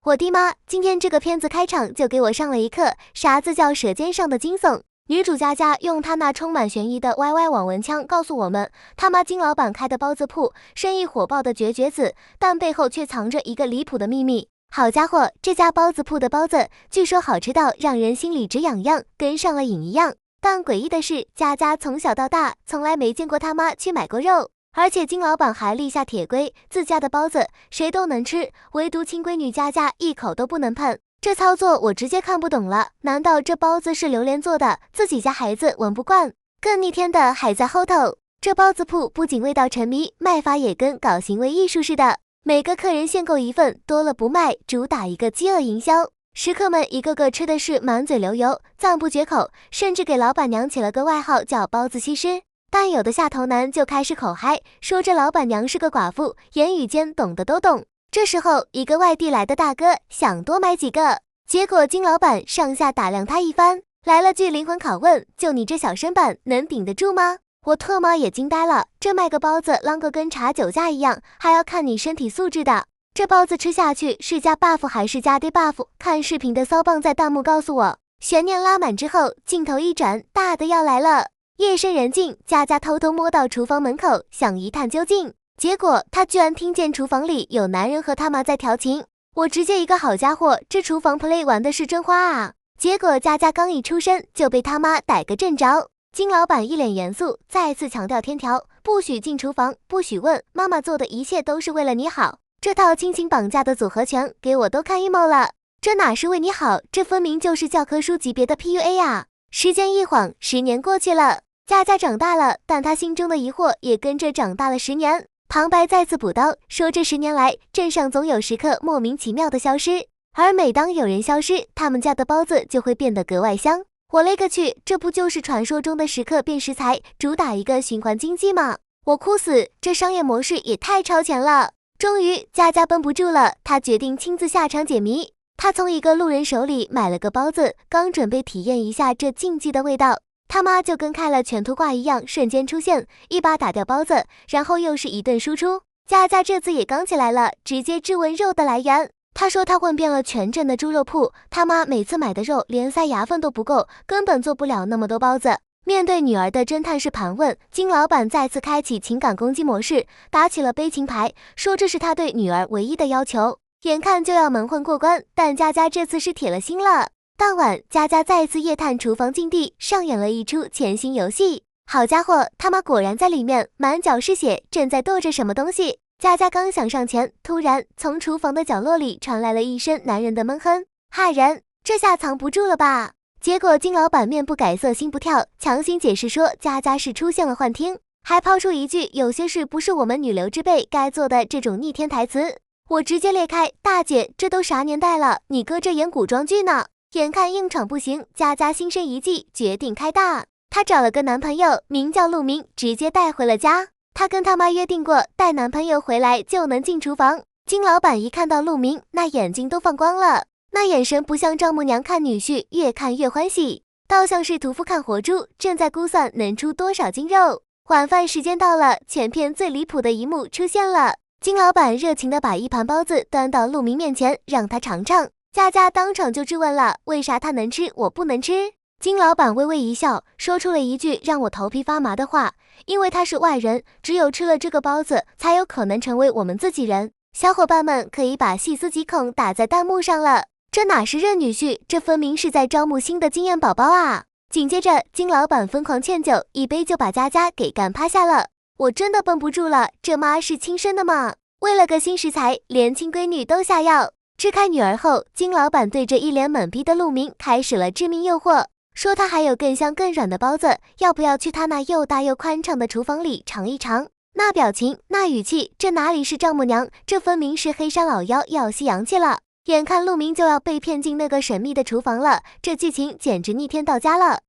我的妈！今天这个片子开场就给我上了一课，啥子叫舌尖上的惊悚？女主佳佳用她那充满悬疑的歪歪网文腔告诉我们，他妈金老板开的包子铺，生意火爆的绝子，但背后却藏着一个离谱的秘密。好家伙，这家包子铺的包子，据说好吃到让人心里直痒痒，跟上了瘾一样。但诡异的是，佳佳从小到大从来没见过他妈去买过肉。而且金老板还立下铁规，自家的包子谁都能吃，唯独亲闺女佳佳一口都不能碰。这操作我直接看不懂了，难道这包子是榴莲做的，自己家孩子闻不惯？更逆天的还在后头，这包子铺不仅味道沉迷，卖法也跟搞行为艺术似的，每个客人限购一份，多了不卖，主打一个饥饿营销。食客们一个个吃的是满嘴流油，赞不绝口，甚至给老板娘起了个外号叫包子西施。但有的下头男就开始口嗨，说这老板娘是个寡妇，言语间懂的都懂。这时候一个外地来的大哥想多买几个，结果金老板上下打量他一番，来了句灵魂拷问，就你这小身板能顶得住吗？我特妈也惊呆了，这卖个包子啷个跟查酒驾一样，还要看你身体素质的。这包子吃下去是加 buff 还是加 debuff？ 看视频的骚棒在弹幕告诉我。悬念拉满之后，镜头一转，大的要来了。夜深人静，佳佳偷偷摸到厨房门口，想一探究竟。结果她居然听见厨房里有男人和他妈在调情。我直接一个好家伙，这厨房 play 玩的是真花啊！结果佳佳刚一出生就被他妈逮个正着。金老板一脸严肃，再次强调天条，不许进厨房，不许问，妈妈做的一切都是为了你好。这套亲情绑架的组合拳给我都看 emo 了，这哪是为你好，这分明就是教科书级别的 PUA 啊！时间一晃，10年过去了，佳佳长大了，但她心中的疑惑也跟着长大了10年。旁白再次补刀，说这10年来，镇上总有食客莫名其妙的消失，而每当有人消失，他们家的包子就会变得格外香。我勒个去，这不就是传说中的食客变食材，主打一个循环经济吗？我哭死，这商业模式也太超前了。终于，佳佳绷不住了，她决定亲自下场解谜。她从一个路人手里买了个包子，刚准备体验一下这禁忌的味道，他妈就跟开了全图挂一样，瞬间出现，一把打掉包子，然后又是一顿输出。佳佳这次也刚起来了，直接质问肉的来源。她说她问遍了全镇的猪肉铺，他妈每次买的肉连塞牙缝都不够，根本做不了那么多包子。面对女儿的侦探式盘问，金老板再次开启情感攻击模式，打起了悲情牌，说这是他对女儿唯一的要求，眼看就要蒙混过关，但佳佳这次是铁了心了。当晚，佳佳再次夜探厨房禁地，上演了一出潜行游戏。好家伙，他妈果然在里面，满脚是血，正在剁着什么东西。佳佳刚想上前，突然从厨房的角落里传来了一声男人的闷哼，骇人，这下藏不住了吧？结果金老板面不改色心不跳，强行解释说佳佳是出现了幻听，还抛出一句有些事不是我们女流之辈该做的这种逆天台词。我直接裂开，大姐，这都啥年代了，你搁这演古装剧呢？眼看硬闯不行，佳佳心生一计，决定开大。她找了个男朋友，名叫陆明，直接带回了家。她跟他妈约定过，带男朋友回来就能进厨房。金老板一看到陆明，那眼睛都放光了，那眼神不像丈母娘看女婿，越看越欢喜，倒像是屠夫看活猪，正在估算能出多少斤肉。晚饭时间到了，全片最离谱的一幕出现了。金老板热情地把一盘包子端到陆明面前，让他尝尝。佳佳当场就质问了，为啥他能吃我不能吃？金老板微微一笑，说出了一句让我头皮发麻的话，因为他是外人，只有吃了这个包子才有可能成为我们自己人。小伙伴们可以把细思极恐打在弹幕上了，这哪是认女婿，这分明是在招募新的经验宝宝啊。紧接着金老板疯狂劝酒，一杯就把佳佳给干趴下了。我真的绷不住了，这妈是亲生的吗？为了个新食材，连亲闺女都下药。支开女儿后，金老板对着一脸懵逼的陆明开始了致命诱惑，说他还有更香更软的包子，要不要去他那又大又宽敞的厨房里尝一尝？那表情，那语气，这哪里是丈母娘，这分明是黑山老妖要吸阳气了。眼看陆明就要被骗进那个神秘的厨房了，这剧情简直逆天到家了。